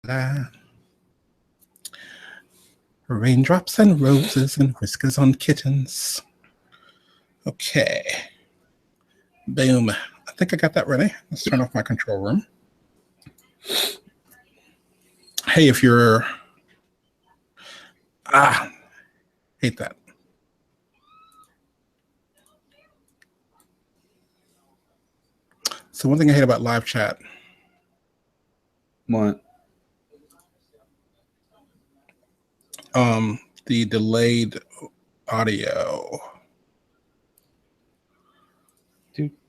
La. Raindrops and roses and whiskers on kittens. Okay. Boom. I think I got that ready. Let's turn off my control room. Hey, if you're... hate that. So one thing I hate about live chat. What? The delayed audio.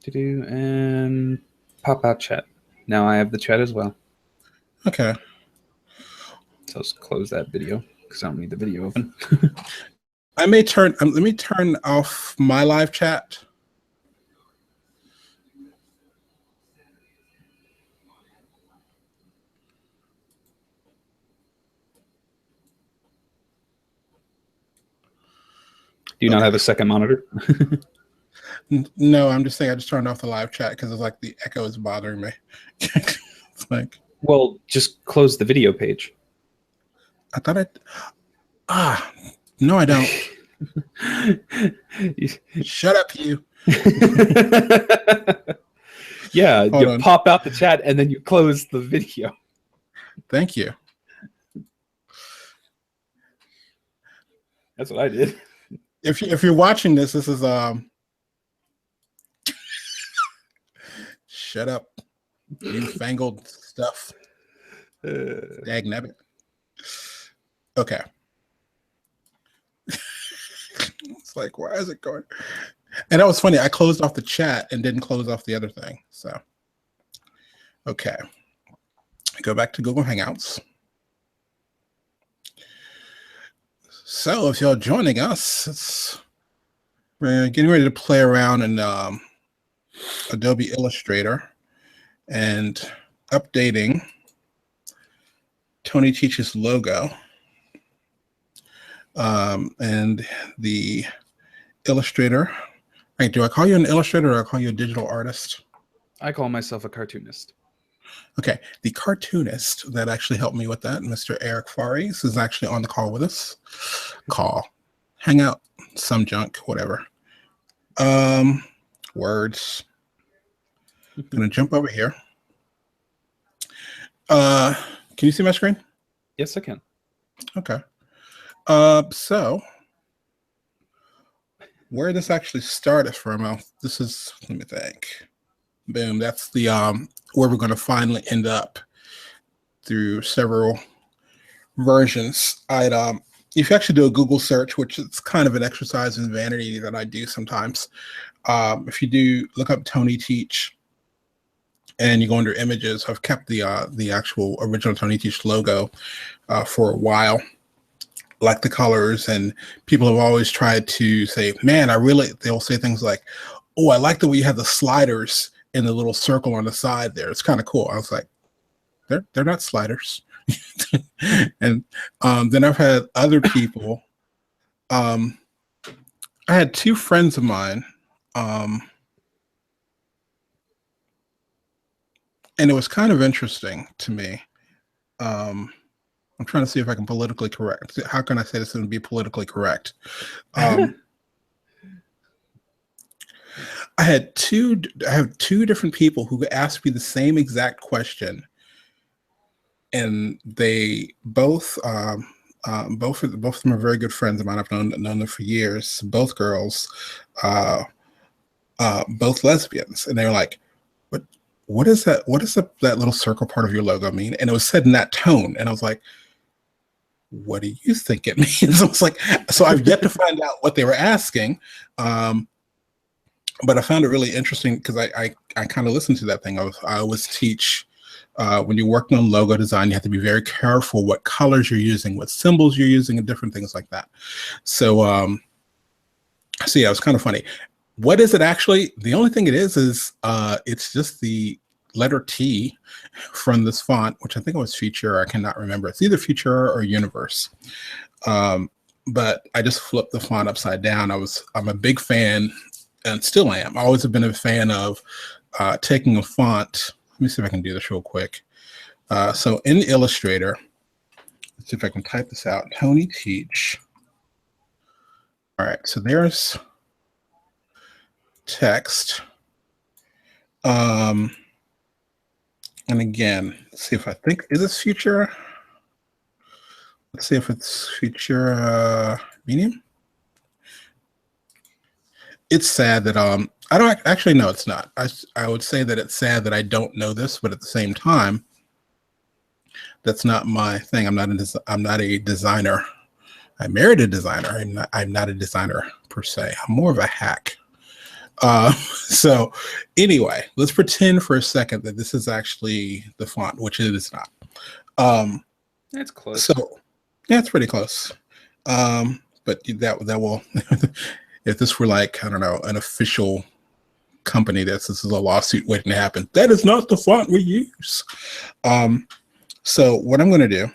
And pop out chat. Now I have the chat as well. Okay. So let's close that video because I don't need the video open. I may turn. Let me turn off my live chat. Do you not have a second monitor? No, I'm just saying I just turned off the live chat because it's like the echo is bothering me. It's like, well, just close the video page. I thought no, I don't. Shut up, you. Yeah, you pop out the chat and then you close the video. Thank you. That's what I did. If you're watching this, this is shut up, newfangled stuff. Dagnabbit. Okay. It's like, why is it going? And that was funny. I closed off the chat and didn't close off the other thing. So, okay. Go back to Google Hangouts. So, if you're joining us, we're getting ready to play around in Adobe Illustrator and updating Tonyteach's logo. And the Illustrator. Right, do I call you an illustrator or I call you a digital artist? I call myself a cartoonist. Okay, the cartoonist that actually helped me with that, Mr. Eric Fares, is actually on the call with us. Hang out, some junk, whatever. Words. I'm gonna jump over here. Can you see my screen? Yes, I can. Okay. So where this actually started from, this is, let me think. Boom, that's the where we're going to finally end up through several versions. If you actually do a Google search, which is kind of an exercise in vanity that I do sometimes, if you do look up Tonyteach and you go under images, I've kept the actual original Tonyteach logo for a while. Like the colors, and people have always tried to say, man, they'll say things like, oh, I like the way you have the sliders in the little circle on the side there. It's kind of cool. I was like, they're not sliders. And then I've had other people. I had two friends of mine, and it was kind of interesting to me. I'm trying to see if I can politically correct. How can I say this and be politically correct? I have two different people who asked me the same exact question, and they both of them are very good friends of mine. I've known them for years. Both girls, both lesbians, and they were like, "What is that? What does that little circle part of your logo mean?" And it was said in that tone, and I was like, what do you think it means? I was like, so I've yet to find out what they were asking. But I found it really interesting because I kind of listened to that thing. I always teach when you're working on logo design, you have to be very careful what colors you're using, what symbols you're using, and different things like that. So yeah, it was kind of funny. What is it actually? The only thing it is it's just the letter T from this font, which I think it was Future. I cannot remember. It's either Future or Universe. But I just flipped the font upside down. I'm a big fan, and still am. I always have been a fan of taking a font. Let me see if I can do this real quick. So in Illustrator, let's see if I can type this out. Tonyteach. All right, so there's text. And again, let's see if I think, is this future? Let's see if it's future medium. It's sad that I don't actually know, it's not. I would say that it's sad that I don't know this, but at the same time, that's not my thing. I'm not a designer. I married a designer. I'm not a designer per se. I'm more of a hack. So anyway, let's pretend for a second that this is actually the font, which it is not. That's close. So yeah, it's pretty close. But that will, if this were like, I don't know, an official company, this is a lawsuit waiting to happen. That is not the font we use. So what I'm going to do,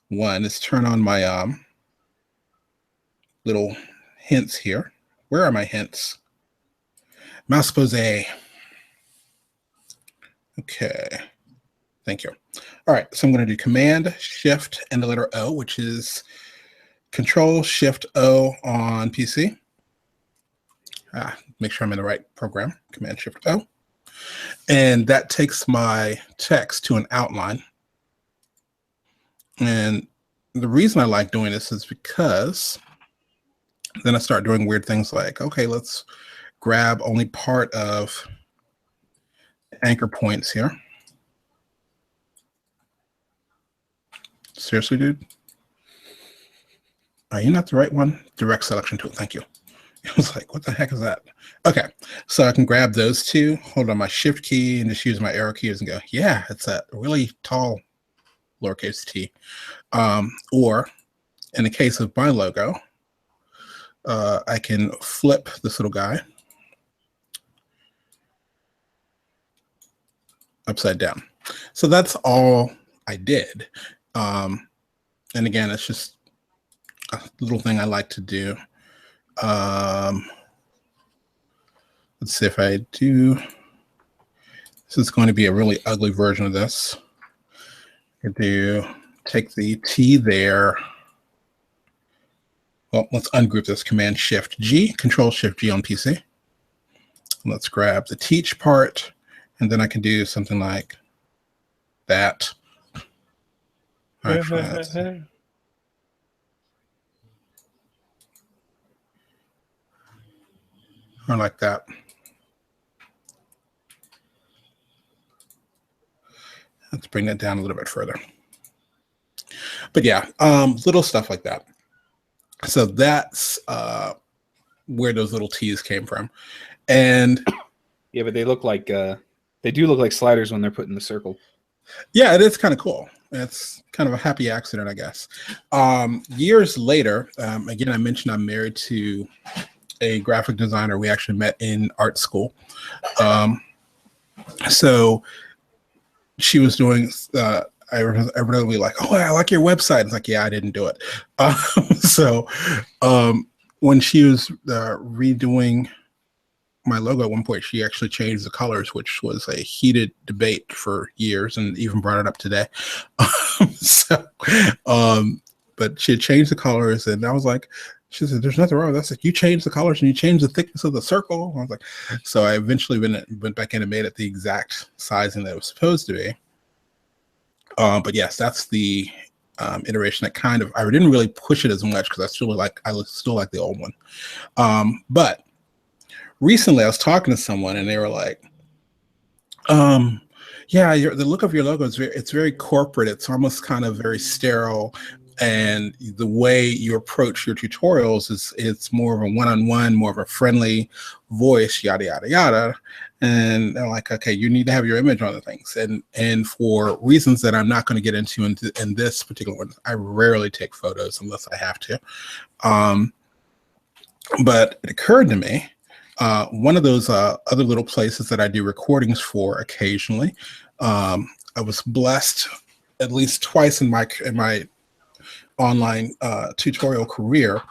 one is turn on my little hints here. Where are my hints? Mouse pose. Okay. Thank you. All right. So I'm going to do Command Shift and the letter O, which is Control Shift O on PC. Make sure I'm in the right program. Command Shift O. And that takes my text to an outline. And the reason I like doing this is because then I start doing weird things like, okay, let's grab only part of anchor points here. Seriously, dude? Are you not the right one? Direct selection tool. Thank you. I was like, what the heck is that? Okay, so I can grab those two, hold on my shift key, and just use my arrow keys and go, yeah, it's a really tall lowercase t. Or in the case of my logo, I can flip this little guy upside down. So that's all I did. And again, it's just a little thing I like to do. Let's see if I do. This is going to be a really ugly version of this. I do take the T there. Well, let's ungroup this. Command Shift G, Control Shift G on PC. Let's grab the teach part, and then I can do something like that. Actually, or like that. Let's bring that down a little bit further. But yeah, little stuff like that. So that's where those little T's came from. And yeah, but they look like they do look like sliders when they're put in the circle. Yeah, it is kind of cool. It's kind of a happy accident, I guess. Years later, again, I mentioned I'm married to a graphic designer. We actually met in art school. So she was doing, I really like, oh, I like your website. It's like, yeah, I didn't do it. So when she was redoing my logo at one point, she actually changed the colors, which was a heated debate for years and even brought it up today. But she had changed the colors, and I was like, she said, there's nothing wrong with that. I said, you changed the colors and you changed the thickness of the circle. I was like, so I eventually went back in and made it the exact sizing that it was supposed to be. But yes, that's the iteration that kind of, I didn't really push it as much because I still like the old one. But recently I was talking to someone and they were like, yeah, the look of your logo is it's very corporate. It's almost kind of very sterile. And the way you approach your tutorials it's more of a one-on-one, more of a friendly voice, yada, yada, yada. And they're like, okay, you need to have your image on the things. And for reasons that I'm not going to get into in this particular one, I rarely take photos unless I have to. But it occurred to me, one of those other little places that I do recordings for occasionally, I was blessed at least twice in my online tutorial career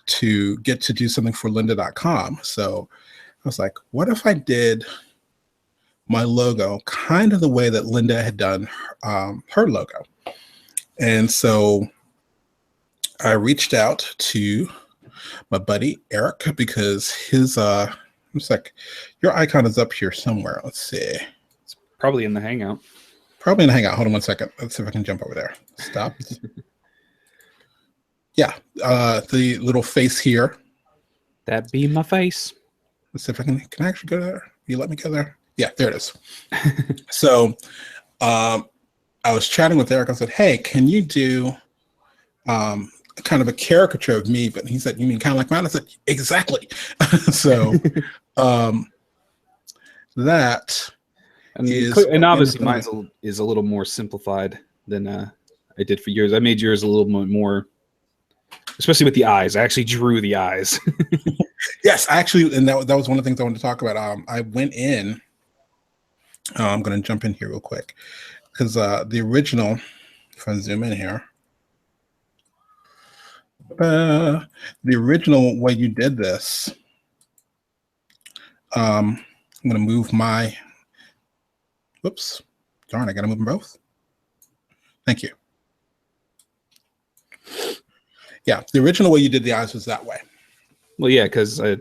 to get to do something for lynda.com. So I was like, what if I did my logo kind of the way that Linda had done her logo. And so I reached out to my buddy Eric because his it's like your icon is up here somewhere. Let's see. Probably in the Hangout. Probably in the Hangout. Hold on one second. Let's see if I can jump over there. Stop. Yeah, the little face here. That be my face. Let's see if I can I actually go there? You let me go there? Yeah, there it is. So I was chatting with Eric. I said, hey, can you do kind of a caricature of me? But he said, you mean kind of like mine? I said, exactly. So that and obviously mine is a little more simplified than I did for yours. I made yours a little more, especially with the eyes. I actually drew the eyes. Yes, actually, and that was one of the things I wanted to talk about. I went in. I'm going to jump in here real quick because the original, if I zoom in here, the original way you did this, I'm going to move my, whoops, darn, I got to move them both. Thank you. Yeah, the original way you did the eyes was that way. Well, yeah, because I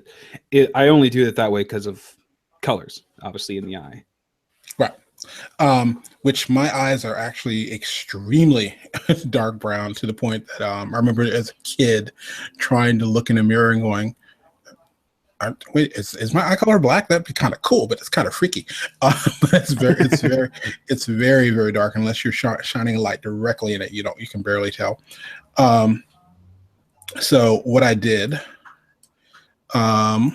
only do it that way because of colors, obviously, in the eye. Right. Which my eyes are actually extremely dark brown to the point that I remember as a kid trying to look in the mirror and going, wait, is my eye color black? That'd be kind of cool, but it's kind of freaky. But it's very, very dark unless you're shining a light directly in it. You can barely tell. So what I did, I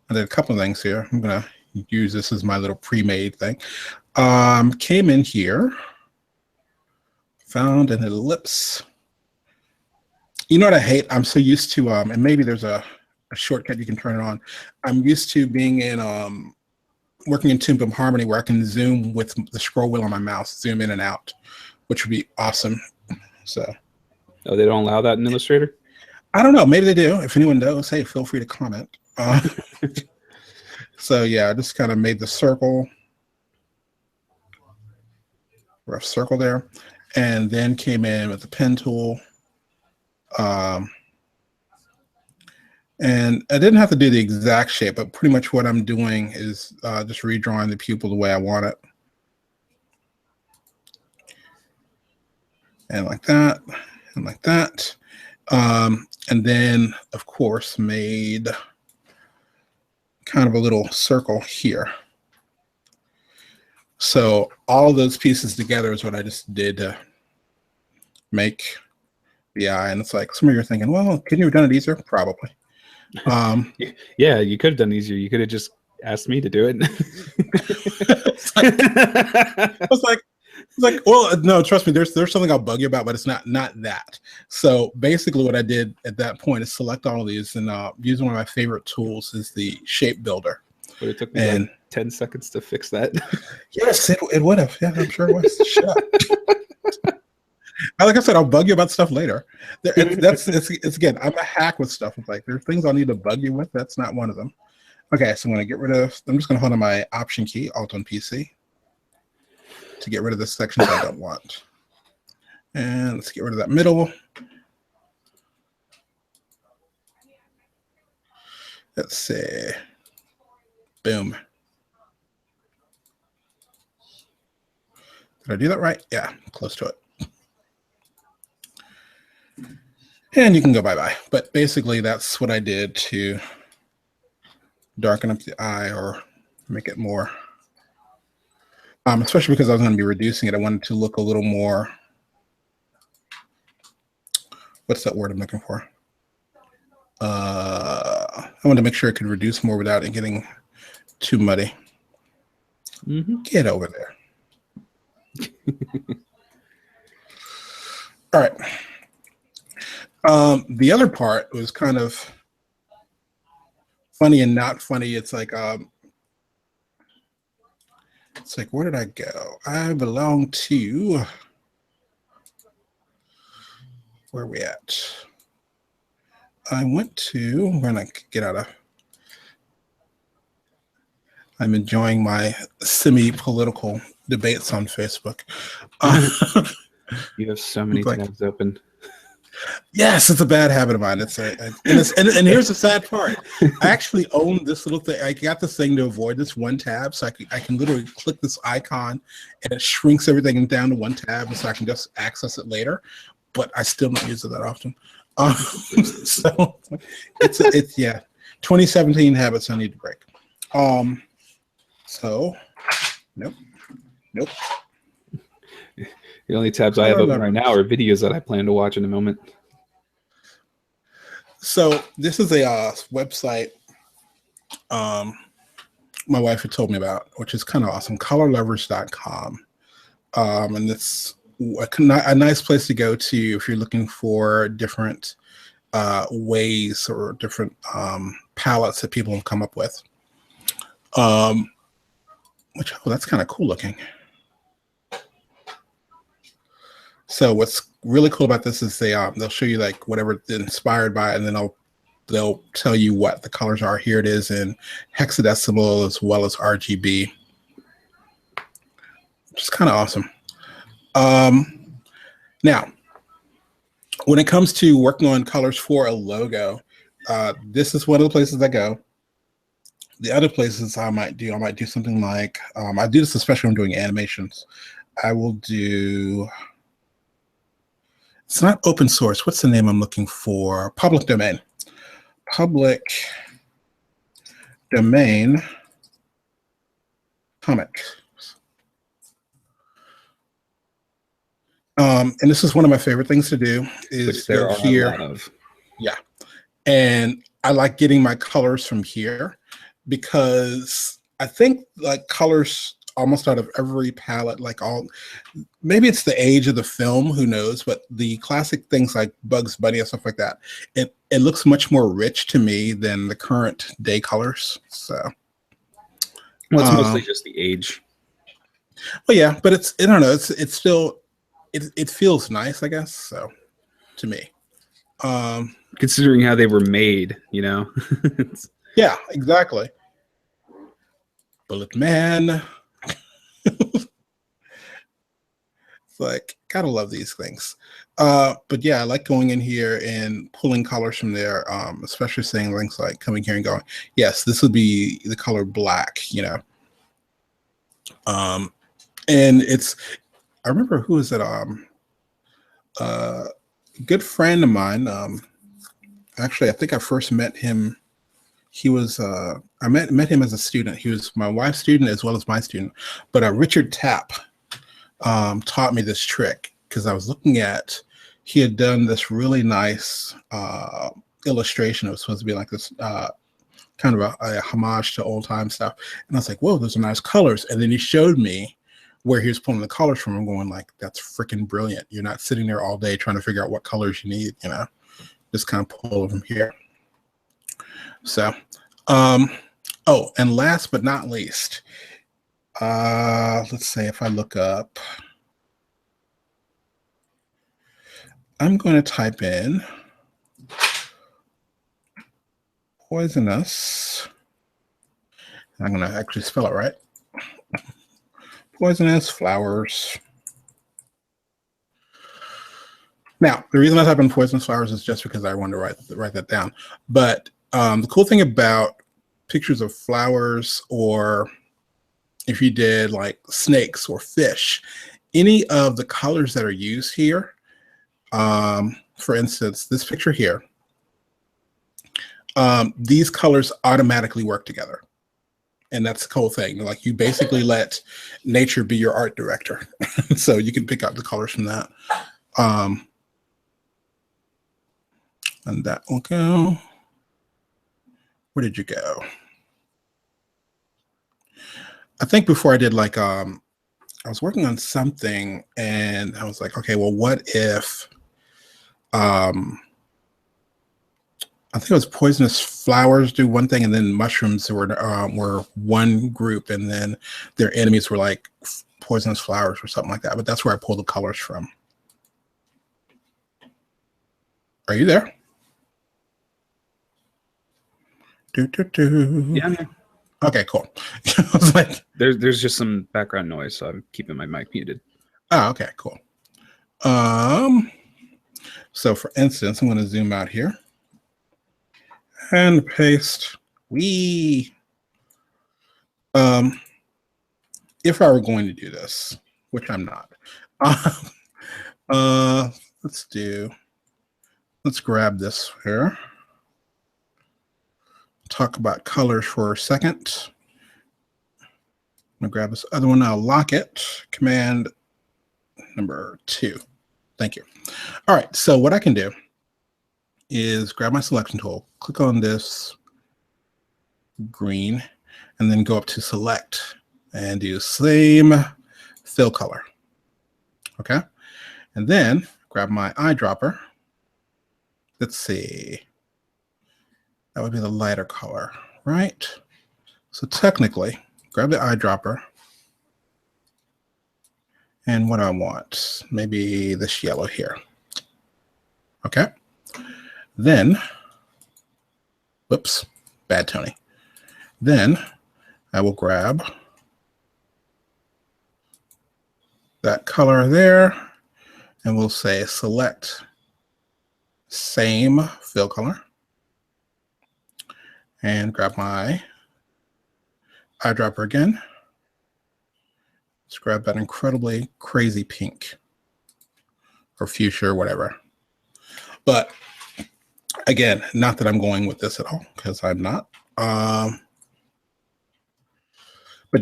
did a couple of things here. I'm gonna use this as my little pre-made thing. Came in here, found an ellipse. You know what I hate? I'm so used to, and maybe there's a shortcut you can turn it on. I'm used to being in, working in Toon Harmony where I can zoom with the scroll wheel on my mouse, zoom in and out, which would be awesome. So. Oh, they don't allow that in Illustrator? I don't know. Maybe they do. If anyone knows, hey, feel free to comment. So yeah, I just kind of made the circle. Rough circle there, and then came in with the pen tool, and I didn't have to do the exact shape, but pretty much what I'm doing is just redrawing the pupil the way I want it, and like that, and like that, and then of course made kind of a little circle here. So all of those pieces together is what I just did to make the eye. And it's like, some of you are thinking, well, couldn't you have done it easier? Probably. Yeah, you could have done it easier. You could have just asked me to do it. It's like, well, no, trust me, there's something I'll bug you about, but it's not that. So basically what I did at that point is select all of these and use one of my favorite tools is the shape builder. But it took me like 10 seconds to fix that. Yes, it would have. Yeah, I'm sure it was. Shut up. Like I said, I'll bug you about stuff later. It's again, I'm a hack with stuff. It's like there's things I'll need to bug you with. That's not one of them. Okay, so I'm going to get rid of. I'm just going to hold on my Option key, Alt on PC, to get rid of the sections I don't want. And let's get rid of that middle. Let's see. Boom. Did I do that right? Yeah, close to it. And you can go bye-bye. But basically, that's what I did to darken up the eye or make it more, especially because I was going to be reducing it. I wanted to look a little more, what's that word I'm looking for? I wanted to make sure I could reduce more without it getting too muddy. Get over there. All right. The other part was kind of funny and not funny. It's like where did I go? I belong to, where are we at? I went to, when I get out of, I'm enjoying my semi-political debates on Facebook. You have so many tabs open. Yes, it's a bad habit of mine. And here's the sad part. I actually own this little thing. I got this thing to avoid this one tab, so I can literally click this icon, and it shrinks everything down to one tab, and so I can just access it later. But I still don't use it that often. So it's 2017 habits I need to break. So nope. The only tabs I have open right now are videos that I plan to watch in a moment. So this is a website my wife had told me about, which is kind of awesome, colorlovers.com. And it's a nice place to go to if you're looking for different ways or different palettes that people have come up with. That's kind of cool looking. So what's really cool about this is they'll show you like whatever they're inspired by, and then they'll tell you what the colors are. Here it is in hexadecimal as well as RGB, which is kind of awesome. Now, when it comes to working on colors for a logo, this is one of the places I go. The other places I might do something like, I do this especially when I'm doing animations. I will do, it's not open source. What's the name I'm looking for? Public domain. Public domain comics. And this is one of my favorite things to do is there go are here. A lot of. Yeah. And I like getting my colors from here because I think like colors almost out of every palette, maybe it's the age of the film, who knows, but the classic things like Bugs Bunny and stuff like that, it looks much more rich to me than the current day colors. So well, it's mostly just the age. Well, yeah, but I don't know, it's still it feels nice, I guess, so to me. Considering how they were made, you know. Yeah, exactly. Bullet Man. It's like, gotta love these things. But yeah, I like going in here and pulling colors from there, especially saying things like coming here and going, yes, this would be the color black, you know. And I remember who is it? A good friend of mine. Actually, I think I first met him. He was I met him as a student. He was my wife's student as well as my student. But Richard Tapp taught me this trick because I was looking at. He had done this really nice illustration. It was supposed to be like this kind of a homage to old time stuff. And I was like, whoa, those are nice colors. And then he showed me where he was pulling the colors from. I'm going like, that's freaking brilliant. You're not sitting there all day trying to figure out what colors you need, you know, just kind of pull them here. So, oh, and last but not least, let's say if I look up, I'm going to type in poisonous. I'm going to actually spell it right. Poisonous flowers. Now, the reason I type in poisonous flowers is just because I wanted to write that down. But the cool thing about pictures of flowers, or if you did like snakes or fish, any of the colors that are used here, for instance, this picture here, these colors automatically work together. And that's the cool thing. Like, you basically let nature be your art director. So you can pick out the colors from that. And that will go. Where did you go? I think before I did like, I was working on something and I was like, okay, well, what if, I think it was poisonous flowers do one thing, and then mushrooms were one group, and then their enemies were like poisonous flowers or something like that. But that's where I pulled the colors from. Are you there? Yeah, I'm here. Okay, cool. I was like, there's just some background noise, so I'm keeping my mic muted. Oh, okay, cool. So for instance, I'm going to zoom out here and paste. If I were going to do this, which I'm not, let's grab this here. Talk about colors for a second. I'm gonna grab this other one. I'll lock it. Command number 2. Thank you. All right. So what I can do is grab my selection tool, click on this green, and then go up to select and do same fill color. Okay. And then grab my eyedropper. Let's see. That would be the lighter color, right? So technically, grab the eyedropper. And what I want, maybe this yellow here. Okay. Then, whoops, bad Tony. Then I will grab that color there, and we'll say select same fill color, and grab my eyedropper again. Let's grab that incredibly crazy pink or fuchsia or whatever. But again, not that I'm going with this at all, because I'm not. But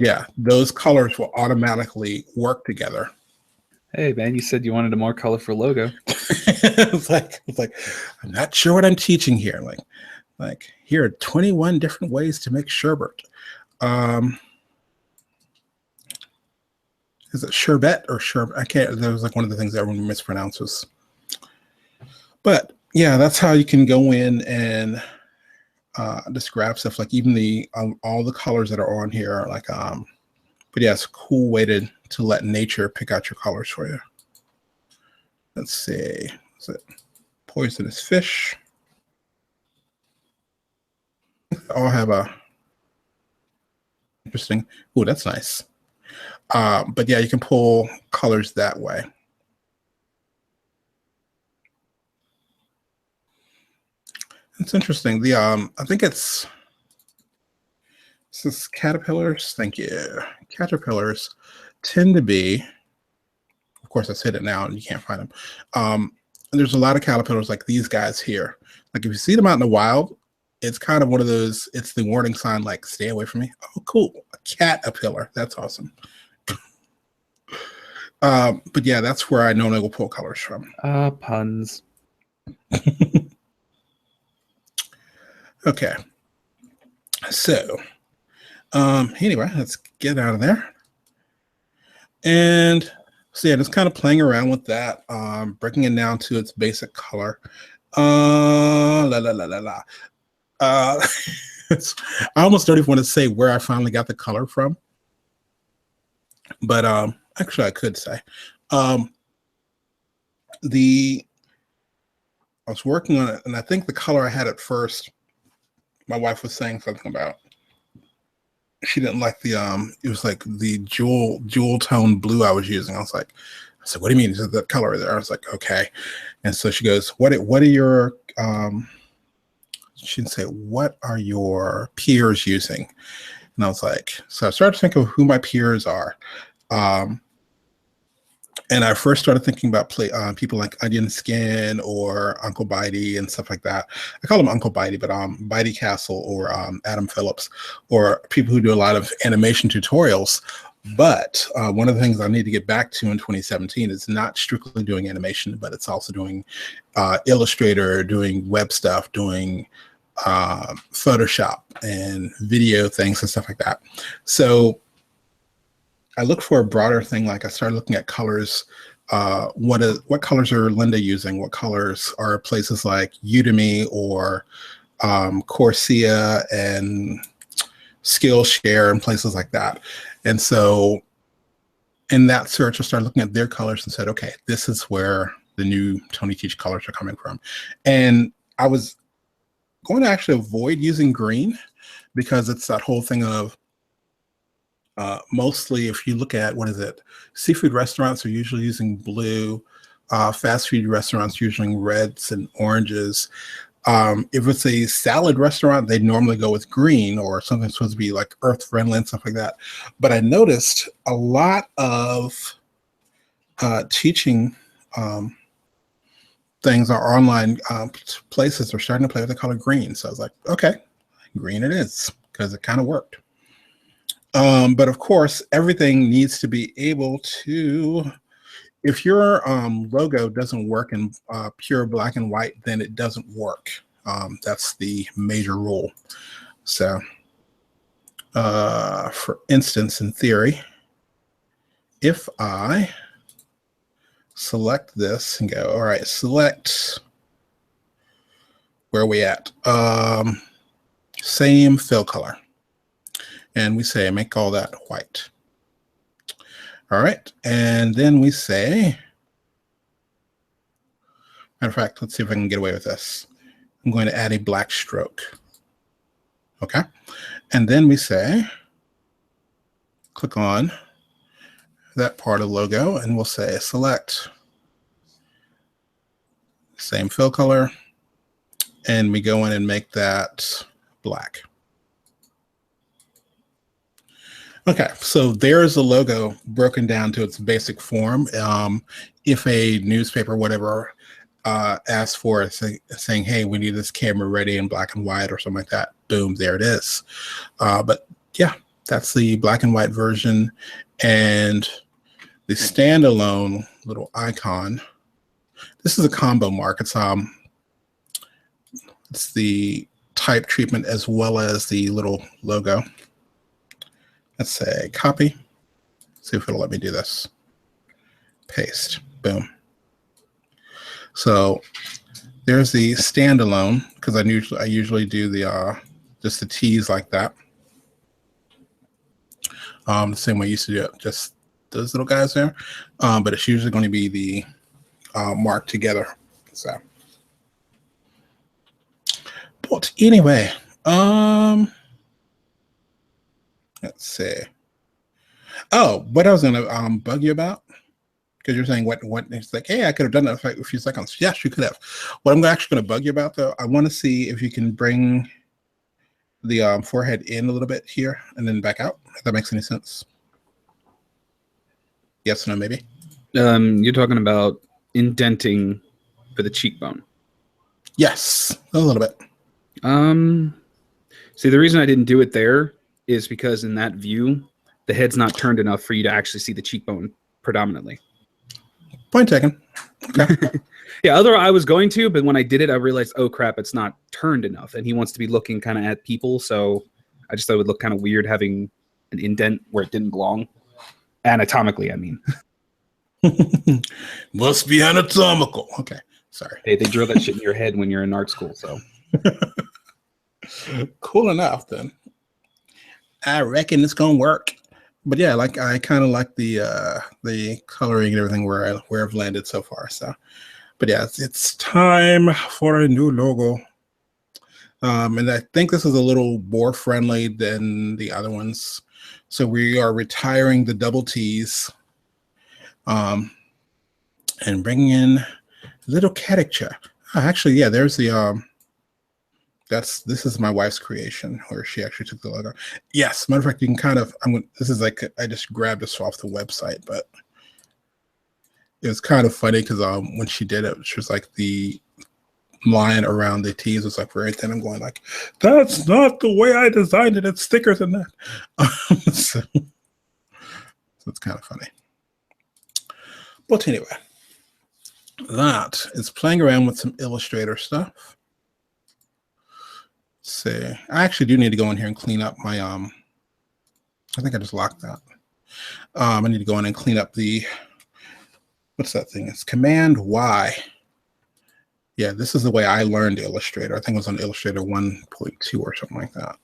yeah, those colors will automatically work together. Hey man, you said you wanted a more colorful logo. it's like I'm not sure what I'm teaching here. Like here are 21 different ways to make sherbet. Is it sherbet or sherbet? I can't. That was like one of the things that everyone mispronounces. But yeah, that's how you can go in and just grab stuff. Like even the all the colors that are on here are like but yeah, it's a cool way to let nature pick out your colors for you. Let's see. Is it poisonous fish? All have a interesting. Oh, that's nice. But yeah, you can pull colors that way. It's interesting. The I think it's this caterpillars. Thank you. Caterpillars tend to be, of course, I said it now and you can't find them. And there's a lot of caterpillars like these guys here. Like if you see them out in the wild, it's kind of one of those, it's the warning sign, like stay away from me. Oh, cool. A caterpillar. That's awesome. But yeah, that's where I normally will pull colors from. Puns. Okay. So anyway, let's get out of there. And so yeah, just kind of playing around with that, breaking it down to its basic color. I almost don't even want to say where I finally got the color from. But actually I could say. I was working on it, and I think the color I had at first, my wife was saying something about she didn't like the it was like the jewel tone blue I was using. I said, what do you mean? Is that color there? I was like, okay. And so she goes, what are your she didn't say, what are your peers using? And I was like, so I started to think of who my peers are. And I first started thinking about people like Onion Skin or Uncle Bitey and stuff like that. I call him Uncle Bitey, but Bitey Castle or Adam Phillips, or people who do a lot of animation tutorials. But one of the things I need to get back to in 2017 is not strictly doing animation, but it's also doing Illustrator, doing web stuff, doing Photoshop and video things and stuff like that. So I look for a broader thing. Like I started looking at colors. What colors are Linda using? What colors are places like Udemy or Coursera and Skillshare and places like that? And so in that search, I started looking at their colors and said, okay, this is where the new Tonyteach colors are coming from. And I was going to actually avoid using green because it's that whole thing of mostly if you look at, what is it? Seafood restaurants are usually using blue. Fast food restaurants using reds and oranges. If it's a salad restaurant, they normally go with green or something supposed to be like earth friendly and stuff like that. But I noticed a lot of teaching things or online places are starting to play what they call it green. So I was like, okay, green it is, because it kind of worked. But of course, everything needs to be able to, if your logo doesn't work in pure black and white, then it doesn't work. That's the major rule. So, for instance, in theory, if I select this and go, all right, select, where are we at? Same fill color. And we say, make all that white. All right, and then we say, matter of fact, let's see if I can get away with this. I'm going to add a black stroke. Okay, and then we say, click on that part of the logo, and we'll say select same fill color, and we go in and make that black. Okay, so there's the logo broken down to its basic form. If a newspaper, whatever, asks for it, saying, hey, we need this camera ready in black and white or something like that, boom, there it is. But yeah, that's the black and white version. And the standalone little icon, this is a combo mark. It's the type treatment as well as the little logo. Let's say copy. See if it'll let me do this. Paste. Boom. So there's the standalone, because I usually do the just the T's like that. The same way I used to do it, just those little guys there. But it's usually going to be the marked together. So, but anyway, let's see. Oh, what I was going to bug you about, because you're saying what it's like, hey, I could have done that for a few seconds. Yes, you could have. What I'm actually going to bug you about, though, I want to see if you can bring the forehead in a little bit here and then back out, if that makes any sense. Yes or no, maybe? You're talking about indenting for the cheekbone. Yes, a little bit. See, the reason I didn't do it there is because in that view, the head's not turned enough for you to actually see the cheekbone predominantly. Point taken. Okay. Yeah, I was going to, but when I did it, I realized, oh crap, it's not turned enough, and he wants to be looking kind of at people, so I just thought it would look kind of weird having an indent where it didn't belong. Anatomically, I mean. Must be anatomical. Okay, sorry. Hey, they drill that shit in your head when you're in art school, so. Cool enough, then. I reckon it's gonna work. But yeah, like I kind of like the coloring and everything where I've landed so far. So, but yeah, it's time for a new logo. And I think this is a little more friendly than the other ones. So we are retiring the double T's, and bringing in little caricature. Oh, actually, yeah, there's the this is my wife's creation where she actually took the logo. Yes, matter of fact, you can kind of, this is like, I just grabbed this off the website, but it was kind of funny because when she did it, she was like the line around the T's was like very thin. I'm going like, that's not the way I designed it. It's thicker than that. So it's kind of funny. But anyway, that is playing around with some Illustrator stuff. See, I actually do need to go in here and clean up my I think I just locked that. I need to go in and clean up the, what's that thing? It's Command Y. Yeah, this is the way I learned Illustrator. I think it was on Illustrator 1.2 or something like that.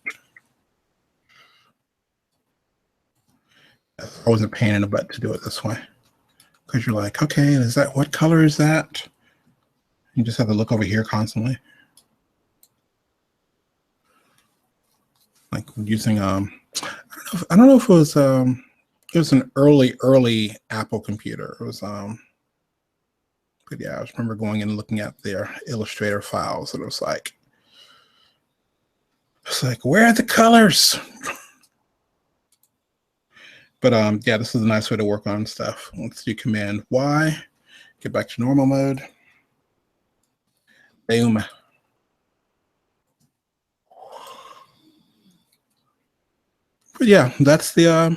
It's always a pain in the butt to do it this way, because you're like, okay, is that, what color is that? You just have to look over here constantly. like using I don't know if it was an early Apple computer. It was but yeah, I just remember going and looking at their Illustrator files, and it's like where are the colors? But yeah, this is a nice way to work on stuff. Let's do Command Y, get back to normal mode. Boom. But yeah, that's the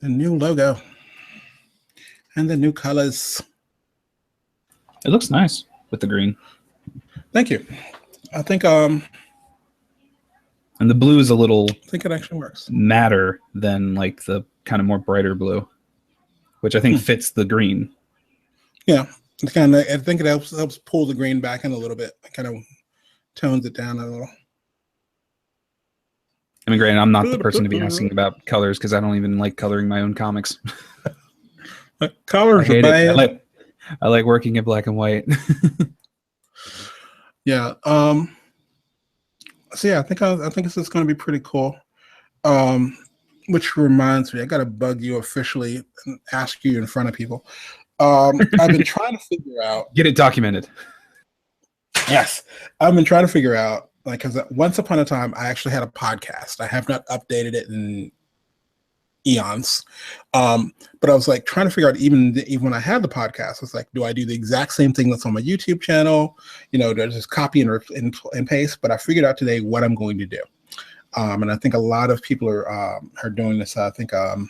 new logo and the new colors. It looks nice with the green. Thank you. I think and the blue is a little I think it actually works. Madder than like the kind of more brighter blue, which I think fits the green. Yeah, it's kind of. I think it helps pull the green back in a little bit. It kind of tones it down a little. I mean, granted, I'm not the person to be asking about colors because I don't even like coloring my own comics. Colors are bad. I like working in black and white. Yeah. So yeah, I think this is going to be pretty cool. Which reminds me, I got to bug you officially and ask you in front of people. I've been trying to figure out. Get it documented. Yes, I've been trying to figure out, like, because once upon a time I actually had a podcast. I have not updated it in eons, but I was like trying to figure out, even when I had the podcast, I was like, do I do the exact same thing that's on my YouTube channel? Do I just copy and paste? But I figured out today what I'm going to do, and I think a lot of people are doing this. I think it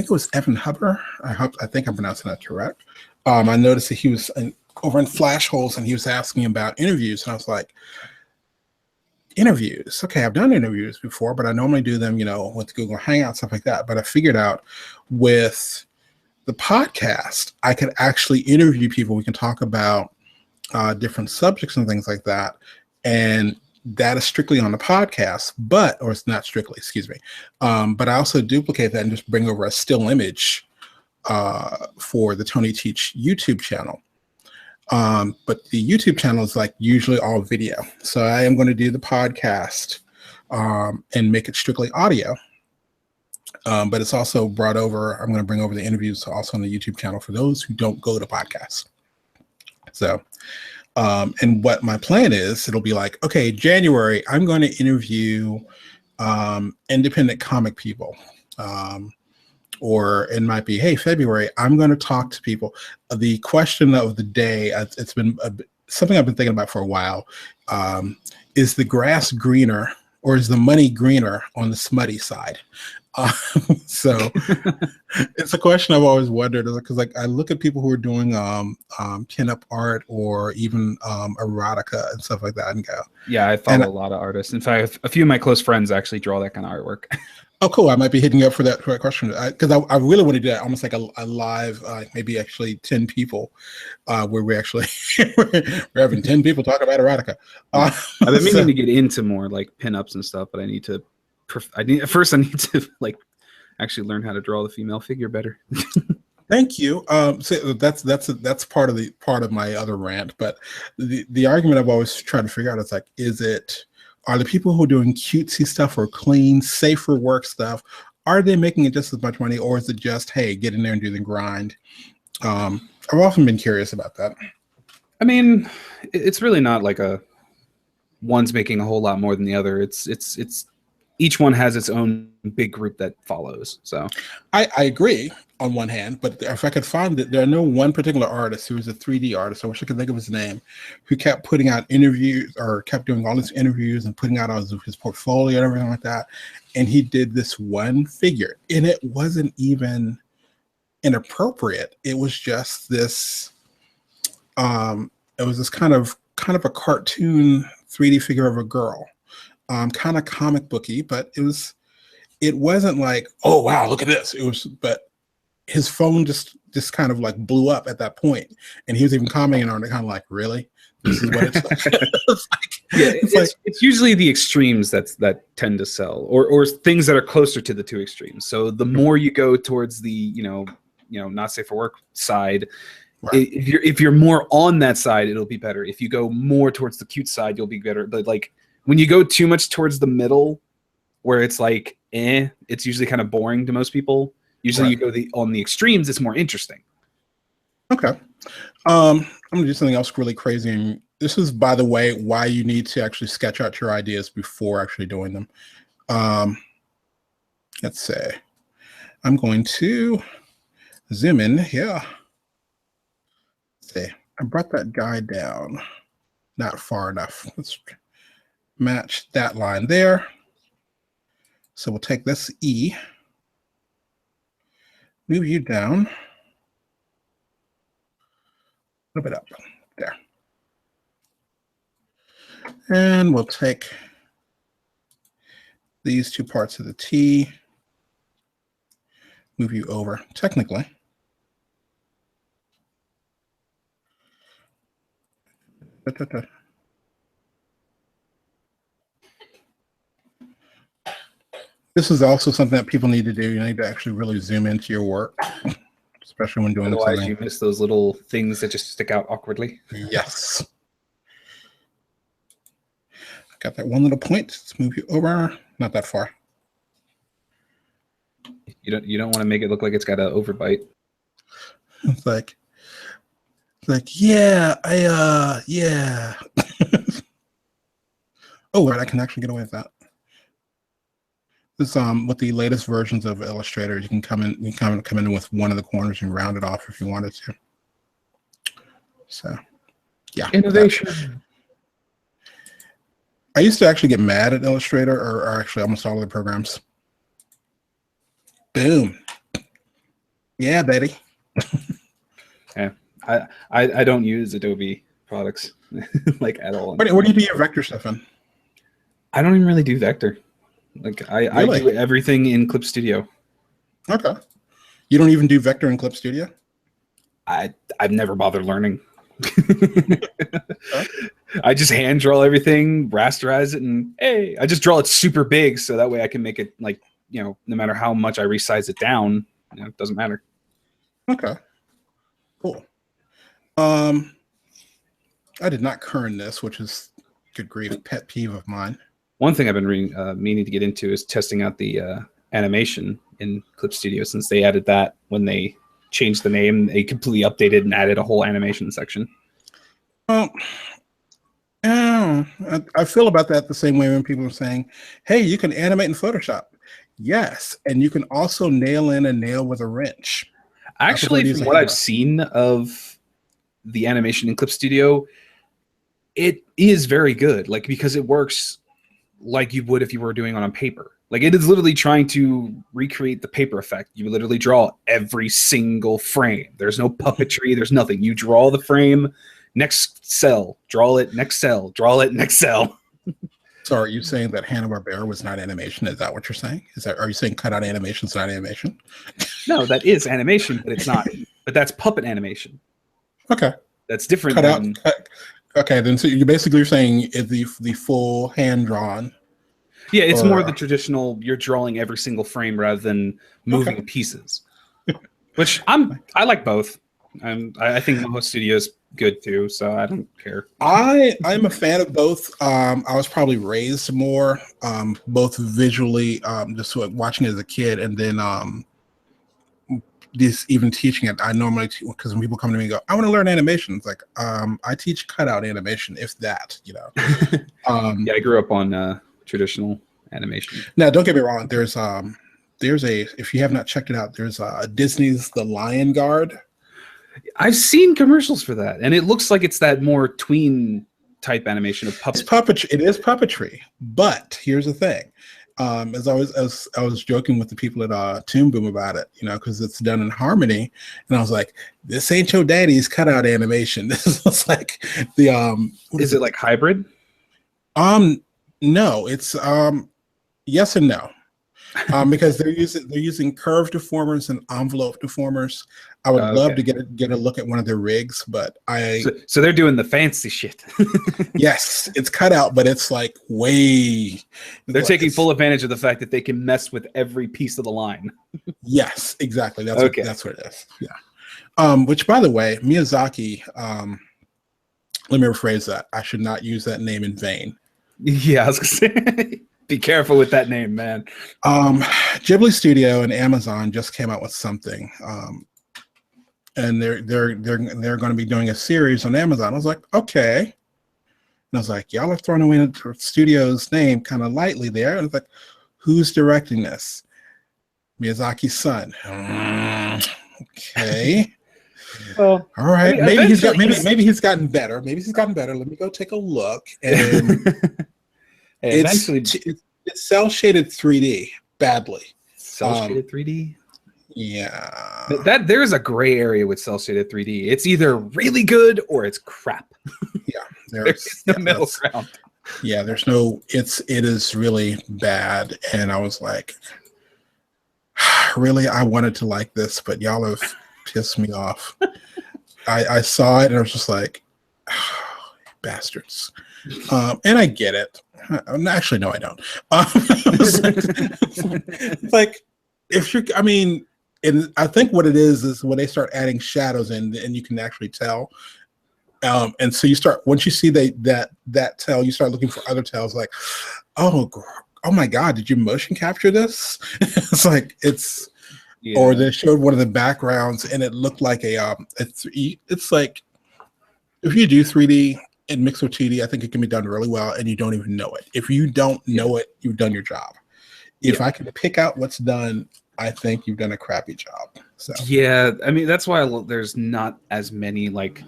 was Evan Huber. I think I'm pronouncing that correct. I noticed that he was over in Flash Holes, and he was asking about interviews, and I was like, interviews. Okay, I've done interviews before, but I normally do them, with Google Hangouts, stuff like that. But I figured out with the podcast, I could actually interview people. We can talk about different subjects and things like that. And that is strictly on the podcast, or it's not strictly, excuse me. But I also duplicate that and just bring over a still image for the Tonyteach YouTube channel. But the YouTube channel is like usually all video. So I am going to do the podcast and make it strictly audio. But it's also brought over, I'm going to bring over the interviews also on the YouTube channel for those who don't go to podcasts. So, and what my plan is, it'll be like, okay, January, I'm going to interview independent comic people. Or it might be, hey, February, I'm going to talk to people. The question of the day, it's been something I've been thinking about for a while. Is the grass greener, or is the money greener on the smutty side? So it's a question I've always wondered, because like I look at people who are doing pinup art or even erotica and stuff like that, and go, yeah, I follow a lot of artists. In fact, a few of my close friends actually draw that kind of artwork. Oh, cool. I might be hitting you up for that question, because I really want to do that, almost like a live, maybe actually 10 people, where we actually we're having 10 people talk about erotica. I've been meaning to get into more like pinups and stuff, but I need to like actually learn how to draw the female figure better. Thank you. So that's part of my other rant, but the argument I've always tried to figure out is like, are the people who are doing cutesy stuff or clean, safer work stuff, are they making it just as much money, or is it just, hey, get in there and do the grind? I've often been curious about that. I mean, it's really not like one's making a whole lot more than the other. It's each one has its own big group that follows. So I agree on one hand, but if I could find that, there are no one particular artist who is a 3D artist, I wish I could think of his name, who kept putting out interviews, or kept doing all his interviews and putting out all his portfolio and everything like that. And he did this one figure, and it wasn't even inappropriate. It was just this, it was this kind of a cartoon 3D figure of a girl, kind of comic booky, but it wasn't like, oh wow, look at this. It was, but his phone just kind of like blew up at that point, and he was even commenting on it, kind of like, really, this is what it's like. It's usually the extremes that tend to sell, or things that are closer to the two extremes. So the more you go towards the not safe for work side, Right. If you're more on that side, it'll be better. If you go more towards the cute side, you'll be better. But like when you go too much towards the middle, where it's like it's usually kind of boring to most people. Usually, Right. you go on the extremes, it's more interesting. Okay. I'm gonna do something else really crazy, and this is, by the way, why you need to actually sketch out your ideas before actually doing them. Let's say I'm going to zoom in. Yeah. Let's see. I brought that guy down not far enough. Let's match that line there. So we'll take this E, move you down a little bit up there. And we'll take these two parts of the T, move you over technically. This is also something that people need to do. You need to actually really zoom into your work, especially when doing Otherwise, something. you miss those little things that just stick out awkwardly. Yes. Got that one little point. Let's move you over. Not that far. You don't want to make it look like it's got an overbite. It's like yeah, yeah. Oh, right, I can actually get away with that. This with the latest versions of Illustrator, you can come in with one of the corners and round it off if you wanted to. So, yeah. Innovation. I used to actually get mad at Illustrator, or actually almost all of the programs. Boom. Yeah, Betty. Yeah, I don't use Adobe products like at all. What do you do your vector stuff in? I don't even really do vector. Like I do everything in Clip Studio. Okay. You don't even do vector in Clip Studio? I've never bothered learning. I just hand draw everything, rasterize it, and hey, I just draw it super big so that way I can make it like, you know, no matter how much I resize it down, you know, it doesn't matter. Okay. Cool. I did not kern this, which is, good grief, pet peeve of mine. One thing I've been meaning to get into is testing out the animation in Clip Studio, since they added that when they changed the name. They completely updated and added a whole animation section. Well, I feel about that the same way when people are saying, hey, you can animate in Photoshop. Yes, and you can also nail in a nail with a wrench. Actually, from what I've seen of the animation in Clip Studio, it is very good. Like, because it works like you would if you were doing it on paper. Like, it is literally trying to recreate the paper effect. You literally draw every single frame. There's no puppetry. There's nothing. You draw the frame, next cell, draw it, next cell, draw it, next cell. So are you saying that Hanna-Barbera was not animation? Is that what you're saying? Are you saying cutout animation is not animation? No, that is animation, but it's not. But that's puppet animation. Okay. That's different. Okay, then so you're saying the full hand-drawn. Yeah, it's more the traditional, you're drawing every single frame rather than moving pieces. Which I like both. I think Moho Studio's good too, so I don't care. I'm a fan of both. I was probably raised more both visually, just watching it as a kid, and then even teaching it. I normally, because when people come to me and go, I want to learn animation, it's like I teach cutout animation, if that, you know. Yeah, I grew up on traditional animation. Now, don't get me wrong. There's if you have not checked it out, there's Disney's The Lion Guard. I've seen commercials for that, and it looks like it's that more tween type animation of puppetry. It is puppetry, but here's the thing. As I was joking with the people at Toon Boom about it, you know, because it's done in Harmony, and I was like, "This ain't your daddy's cutout animation. This is like the Is it like hybrid? No, it's yes and no. Because they're using curved deformers and envelope deformers. I would love to get a look at one of their rigs, but so they're doing the fancy shit. Yes, it's cut out, but it's like way. They're taking full advantage of the fact that they can mess with every piece of the line. Yes, exactly. That's what it is. Yeah. Which, by the way, Miyazaki. Let me rephrase that. I should not use that name in vain. Yeah, I was gonna say, be careful with that name, man. Ghibli Studio and Amazon just came out with something, and they're going to be doing a series on Amazon. I was like, okay, and I was like, y'all are throwing away the studio's name kind of lightly there. And I was like, who's directing this? Miyazaki's son. Okay. Well, all right. I mean, maybe he's gotten better. Maybe he's gotten better. Let me go take a look. And it's cell shaded 3D badly. Cell shaded 3D. Yeah. There's a gray area with cell shaded 3D. It's either really good or it's crap. Yeah. There's no middle ground. Yeah, it is really bad. And I was like, really, I wanted to like this, but y'all have pissed me off. I saw it and I was just like, oh, bastards. And I get it. Actually, no, I don't. It's like, if you're, I mean, and I think what it is when they start adding shadows in, and you can actually tell. And so you start, once you see that tail, you start looking for other tails. Like, oh my God, did you motion capture this? It's like yeah. Or they showed one of the backgrounds and it looked like it's like if you do 3D and mix with 2D, I think it can be done really well, and you don't even know it. If you don't know it, you've done your job. If I can pick out what's done, I think you've done a crappy job. So yeah, I mean that's why there's not as many like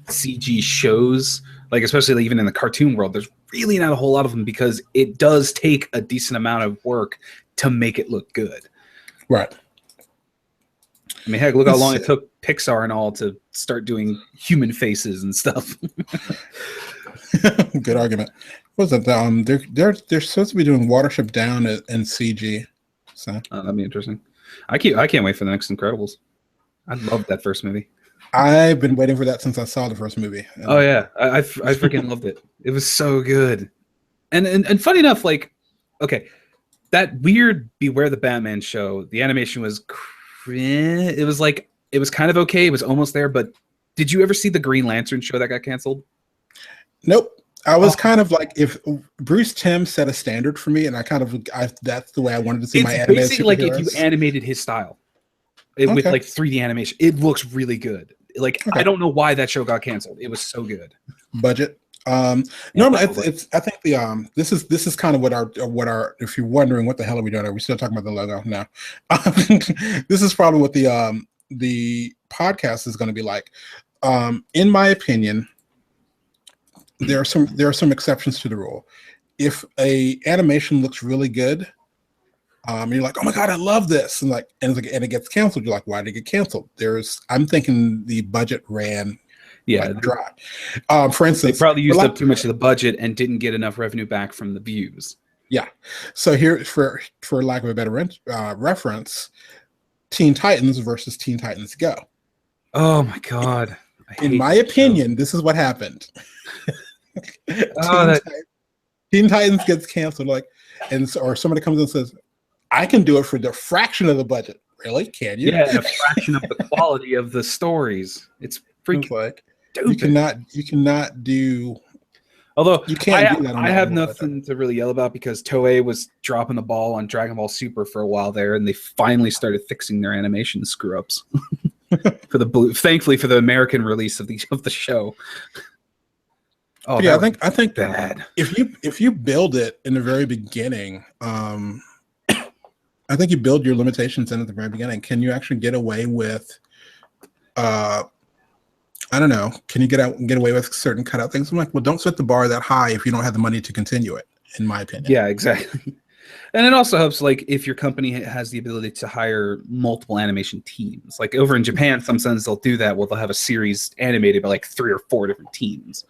CG shows, like especially like, even in the cartoon world. There's really not a whole lot of them because it does take a decent amount of work to make it look good. Right. I mean, heck, look how long it took Pixar and all to start doing human faces and stuff. Good argument. What was it? They're supposed to be doing Watership Down in CG. So that'd be interesting. I can't wait for the next Incredibles. I loved that first movie. I've been waiting for that since I saw the first movie. Oh yeah, I freaking loved it. It was so good. And funny enough, like, okay, that weird Beware the Batman show, the animation was it was kind of okay. It was almost there, but did you ever see the Green Lantern show that got canceled? Nope. I was kind of like, if Bruce Timm set a standard for me, and that's the way I wanted to see my animated basically like if you animated his style with like 3D animation, it looks really good. Like I don't know why that show got canceled. It was so good. Budget. Normally, it's. I think this is kind of what our. If you're wondering what the hell are we doing, are we still talking about the logo? No. This is probably what the podcast is going to be like. In my opinion, there are some exceptions to the rule. If a animation looks really good, you're like, oh my God, I love this, and it gets canceled. You're like, why did it get canceled? I'm thinking the budget ran. Yeah, dry. For instance, they probably used up too much of the budget and didn't get enough revenue back from the views. Yeah. So here, for lack of a better reference, Teen Titans versus Teen Titans Go. Oh my God! In my opinion, this is what happened. Teen Titans gets canceled, or somebody comes and says, "I can do it for the fraction of the budget." Really? Can you? Yeah, a fraction of the quality of the stories. It's freaking like. You cannot do. Although you can't do that. I have nothing to really yell about because Toei was dropping the ball on Dragon Ball Super for a while there, and they finally started fixing their animation screw ups thankfully for the American release of the show. Oh yeah, I think bad. If you build it in the very beginning, I think you build your limitations in at the very beginning. Can you actually get away with? I don't know. Can you get away with certain cutout things? I'm like, well, don't set the bar that high if you don't have the money to continue it, in my opinion. Yeah, exactly. And it also helps, like, if your company has the ability to hire multiple animation teams. Like over in Japan, sometimes they'll do that. Well, they'll have a series animated by like 3 or 4 different teams.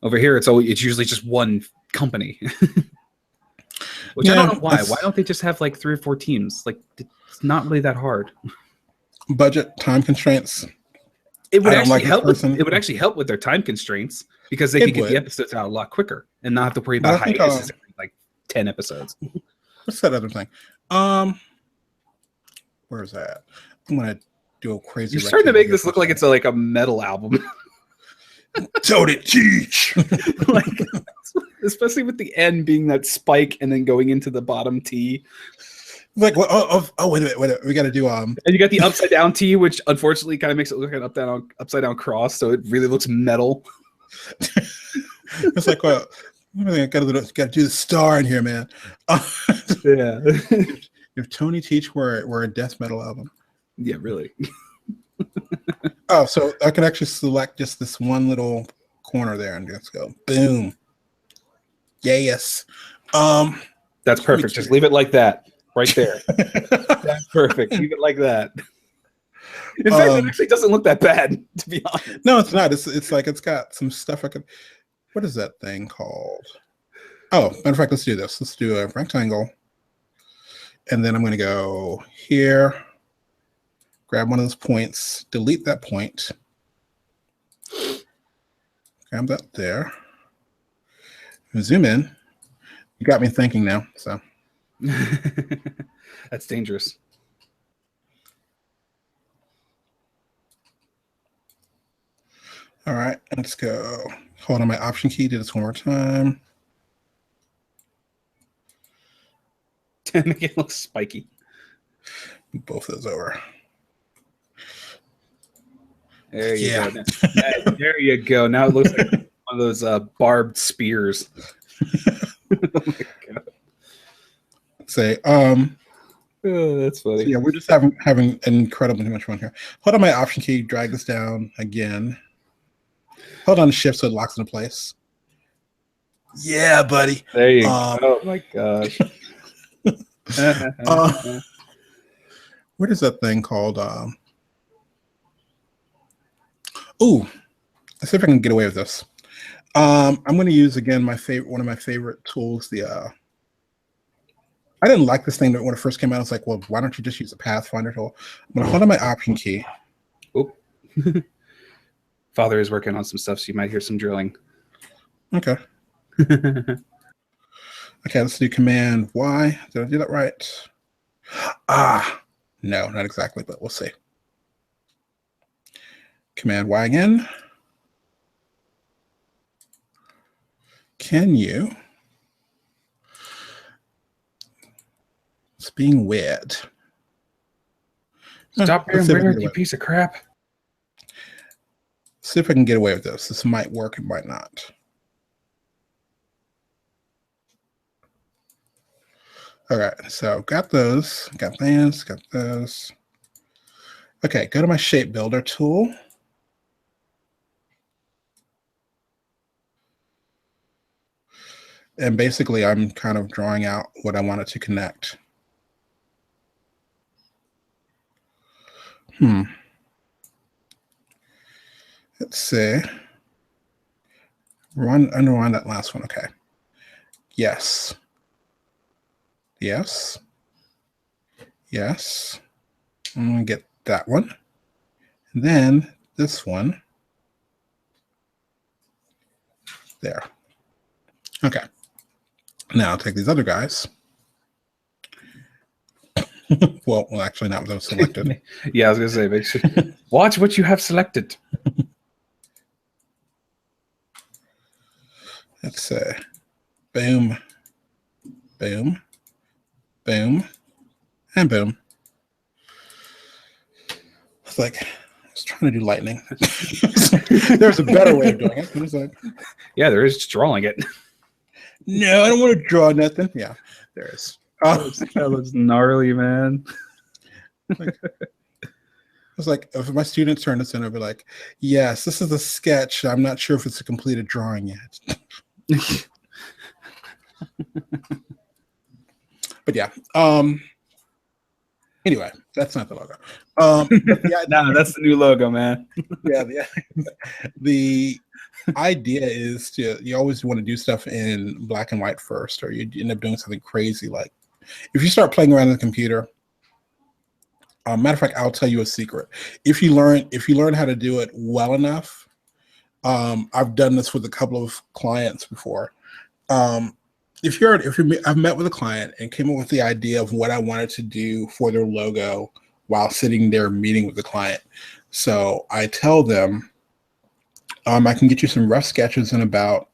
Over here, it's usually just one company. Which I don't know why. Why don't they just have like 3 or 4 teams? Like, it's not really that hard. Budget, time constraints. It would actually help with their time constraints because they could get the episodes out a lot quicker and not have to worry about hiatuses every like 10 episodes. What's that other thing? Where is that? I'm gonna do a crazy. You're starting to make this look like it's like a metal album. Tonyteach. Like, especially with the end being that spike and then going into the bottom T. Like, oh, wait a minute. We got to do And you got the upside down T, which unfortunately kind of makes it look like an upside down cross, so it really looks metal. It's like, well, I got to do the star in here, man. Yeah. If Tonyteach were a death metal album. Yeah, really. Oh, so I can actually select just this one little corner there and just go boom. Yes. That's perfect. Just leave it like that. Right there. That's perfect. Leave it like that. In fact, it actually doesn't look that bad, to be honest. No, it's not. It's like it's got some stuff I could. What is that thing called? Oh, matter of fact, let's do this. Let's do a rectangle. And then I'm going to go here, grab one of those points, delete that point, grab that there, zoom in. You got me thinking now, so. That's dangerous. All right, let's go. Hold on my Option key, do this one more time. Make it look spiky. Both of those over. There you go. There you go. Now it looks like one of those barbed spears. Oh my God. Say, oh, that's funny. So yeah, we're just having incredibly much fun here. Hold on my Option key, drag this down again. Hold on Shift so it locks into place. Yeah, buddy. There you go. Oh my gosh. What is that thing called? Ooh, let's see if I can get away with this. I'm going to use again one of my favorite tools. I didn't like this thing when it first came out. I was like, well, why don't you just use a Pathfinder tool? I'm going to hold on my Option key. Oh. Father is working on some stuff, so you might hear some drilling. Okay. Okay, let's do Command Y. Did I do that right? No, not exactly, but we'll see. Command Y again. Can you? It's being weird. Stop being weird, you piece of crap. See if I can get away with this. This might work, it might not. All right, so got those, got those, got those. Okay, go to my Shape Builder tool. And basically, I'm kind of drawing out what I want it to connect. Let's see. Underline that last one. Okay. Yes. Yes. Yes. I'm going to get that one. And then this one. There. Okay. Now I'll take these other guys. well, actually not with those selected. Yeah, I was going to say, make sure. Watch what you have selected. Let's say, boom, boom, boom, and boom. It's like, I was trying to do lightning. There's a better way of doing it. It was like, yeah, there is, just drawing it. No, I don't want to draw nothing. Yeah, there is. That looks gnarly, man. It's like, if my students turn this in, I'll be like, yes, this is a sketch. I'm not sure if it's a completed drawing yet. But yeah. Anyway, that's not the logo. Yeah, no, that's the new logo, man. Yeah, the idea is you always want to do stuff in black and white first, or you end up doing something crazy. Like if you start playing around in the computer, matter of fact, I'll tell you a secret. If you learn how to do it well enough, I've done this with a couple of clients before. I've met with a client and came up with the idea of what I wanted to do for their logo while sitting there meeting with the client. So I tell them, I can get you some rough sketches in about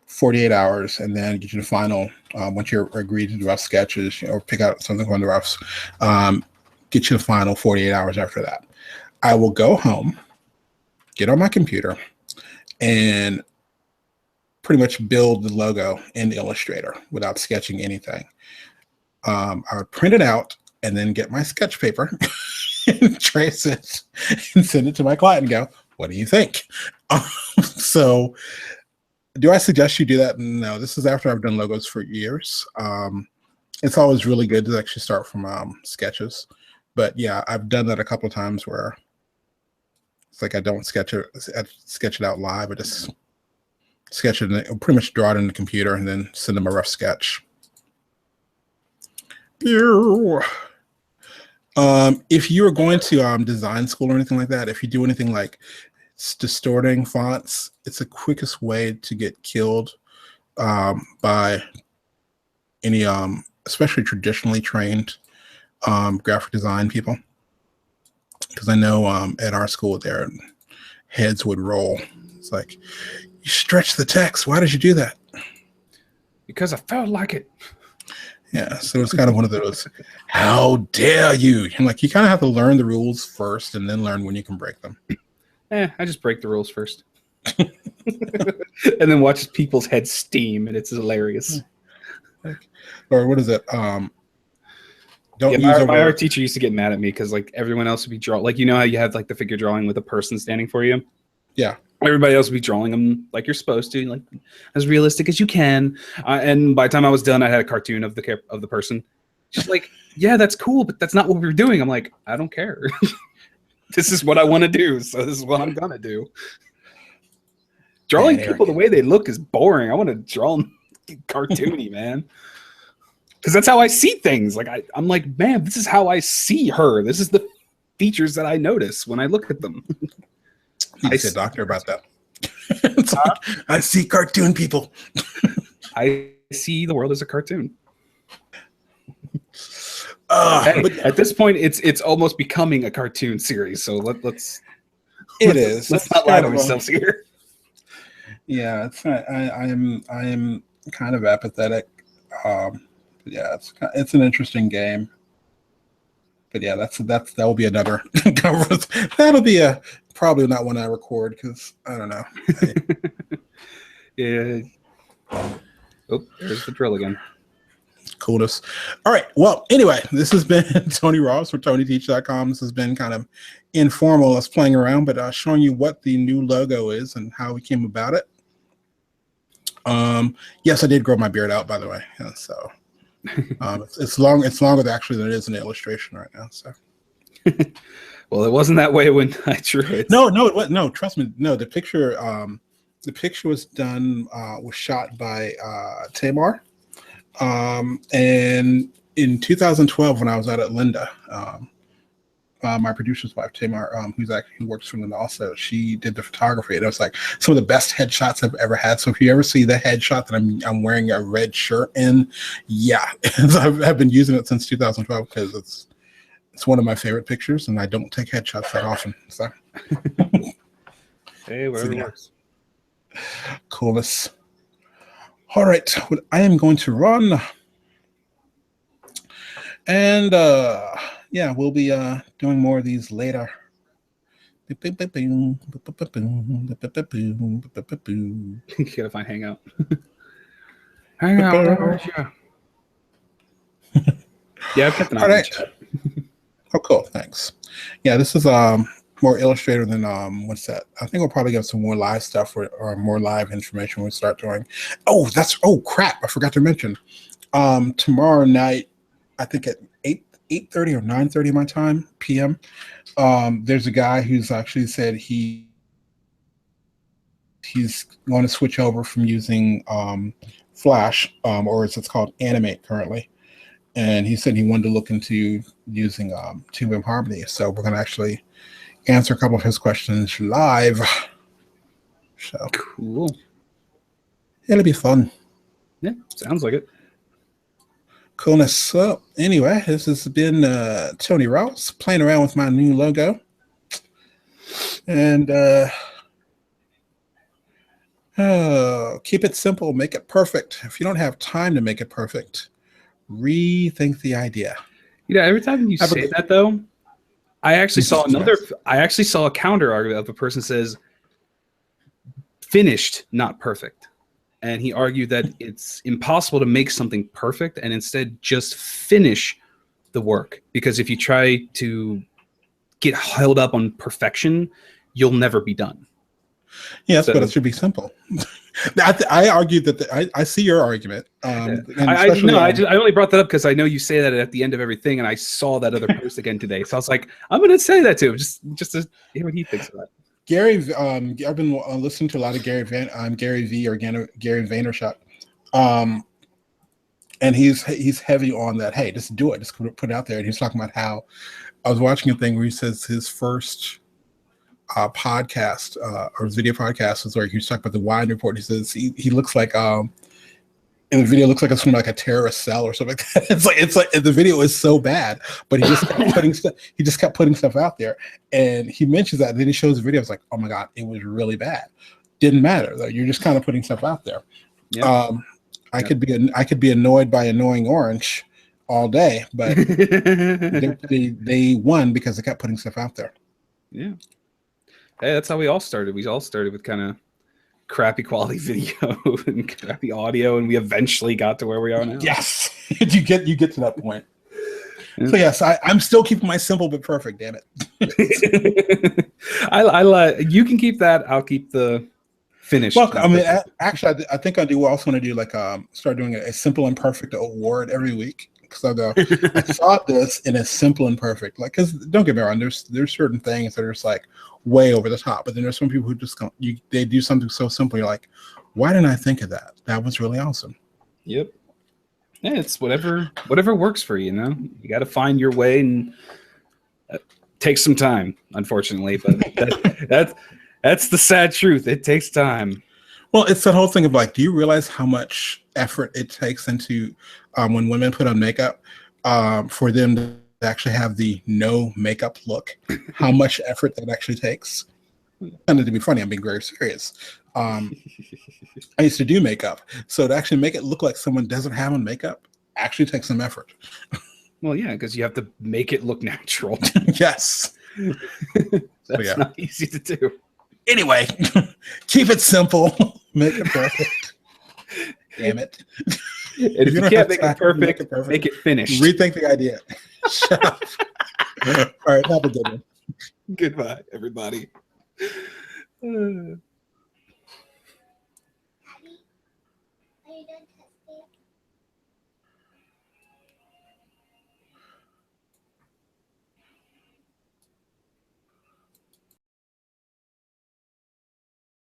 48 hours, and then get you the final, once you're agreed to the rough sketches, or pick out something from the roughs, get you the final 48 hours after that. I will go home, get on my computer, and pretty much build the logo in Illustrator without sketching anything. I would print it out and then get my sketch paper and trace it and send it to my client and go, what do you think? So do I suggest you do that? No, this is after I've done logos for years. It's always really good to actually start from sketches. But yeah, I've done that a couple of times where it's like I don't sketch it out live. I just sketch it and pretty much draw it in the computer and then send them a rough sketch. If you are going to design school or anything like that, if you do anything like distorting fonts, it's the quickest way to get killed by any especially traditionally trained graphic design people, because I know at our school their heads would roll. It's like, you stretch the text, why did you do that? Because I felt like it. Yeah, so it's kind of one of those, how dare you? And like, you kind of have to learn the rules first and then learn when you can break them. I just break the rules first. And then watch people's heads steam, and it's hilarious. Or what is it? Don't use my art teacher used to get mad at me because like everyone else would be drawing, like, you know how you have like the figure drawing with a person standing for you? Yeah. Everybody else would be drawing them like you're supposed to, like as realistic as you can. And by the time I was done, I had a cartoon of the person. She's like, yeah, that's cool, but that's not what we were doing. I'm like, I don't care. This is what I want to do, so this is what I'm gonna do. Drawing people the way they look is boring. I want to draw them cartoony, man. Because that's how I see things. Like I'm like, man, this is how I see her. This is the features that I notice when I look at them. I see a doctor about that. Like, I see cartoon people. I see the world as a cartoon. But at this point, it's almost becoming a cartoon series. So let's not lie to ourselves here. Yeah, it's I am kind of apathetic. Yeah, it's an interesting game. But yeah, that will be another conversation. That'll be probably not one I record because I don't know. Yeah. Oh, there's the drill again. Coolness. All right. Well, anyway, this has been Tony Ross from Tonyteach.com. This has been kind of informal, us playing around, but showing you what the new logo is and how we came about it. Yes, I did grow my beard out, by the way. Yeah, so it's longer actually than it is in the illustration right now. So. Well, it wasn't that way when I drew it. No, it wasn't. No, trust me. No, the picture was done, was shot by Tamar. And in 2012, when I was out at Linda, my producer's wife, Tamar, who works for Linda also, she did the photography. And it was like some of the best headshots I've ever had. So if you ever see the headshot that I'm wearing a red shirt in, yeah, I've been using it since 2012 because it's one of my favorite pictures, and I don't take headshots that often. So, hey, wherever it works. Coolness. All right, well, I am going to run, and yeah, we'll be doing more of these later. You gotta find Hangout. Hangout. Yeah, I've kept an eye on the chat. Oh, cool. Thanks. Yeah, this is more Illustrator than what's that? I think we'll probably get some more live stuff or more live information when we start doing. Oh crap! I forgot to mention. Tomorrow night, I think at 8:30 or 9:30 my time PM. There's a guy who's actually said he's going to switch over from using Flash, or as it's called, Animate currently. And he said he wanted to look into using Toon Harmony. So we're going to actually answer a couple of his questions live. So cool. It'll be fun. Yeah, sounds like it. Coolness. So anyway, this has been Tony Rouse playing around with my new logo. And keep it simple, make it perfect. If you don't have time to make it perfect, rethink the idea. You know, every time you say that though, I actually saw a counter argument of a person says finished, not perfect. And he argued that it's impossible to make something perfect and instead just finish the work. Because if you try to get held up on perfection, you'll never be done. Yes, but it should be simple. I argued that I see your argument. I only brought that up because I know you say that at the end of everything, and I saw that other post again today. So I was like, I'm going to say that to him just to hear what he thinks of that. Gary, I've been listening to a lot of Gary V or Gary Vaynerchuk, and he's heavy on that. Hey, just do it, just put it out there. And he's talking about how I was watching a thing where he says his first podcast or video podcast is where he was talking about the Wine Report. He says he looks like in the video looks like it's from like a terrorist cell or something like that. It's like the video is so bad, but he just kept putting stuff out there. And he mentions that, and then he shows the video. It's like, oh my god, it was really bad. Didn't matter though. You're just kind of putting stuff out there. Yep. I could be annoyed by Annoying Orange all day, but they won because they kept putting stuff out there. Yeah. Hey, that's how we all started. We all started with kind of crappy quality video and crappy audio, and we eventually got to where we are now. Yes, you get to that point. Yeah. So yes, I'm still keeping my simple but perfect. Damn it. You can keep that. I'll keep the finished. Well, I mean, actually, I think I do also want to do like start doing a simple and perfect award every week. So I saw this in a simple and perfect, like, because don't get me wrong, there's certain things that are just like way over the top, but then there's some people who just they do something so simple, you're like, why didn't I think of that? That was really awesome. Yep. Yeah, it's whatever works for you. You know, you got to find your way, and takes some time, unfortunately, but that's the sad truth. It takes time. Well, it's that whole thing of like, do you realize how much effort it takes into when women put on makeup for them to actually have the no makeup look? How much effort that actually takes? And to be funny, I'm being very serious. I used to do makeup, so to actually make it look like someone doesn't have on makeup actually takes some effort. Well, yeah, because you have to make it look natural. Yes, that's not easy to do. Anyway, keep it simple, make it perfect. Damn it. And if you can't make it perfect, make it finished. Rethink the idea. Shut up. All right, have a good one. Goodbye, everybody.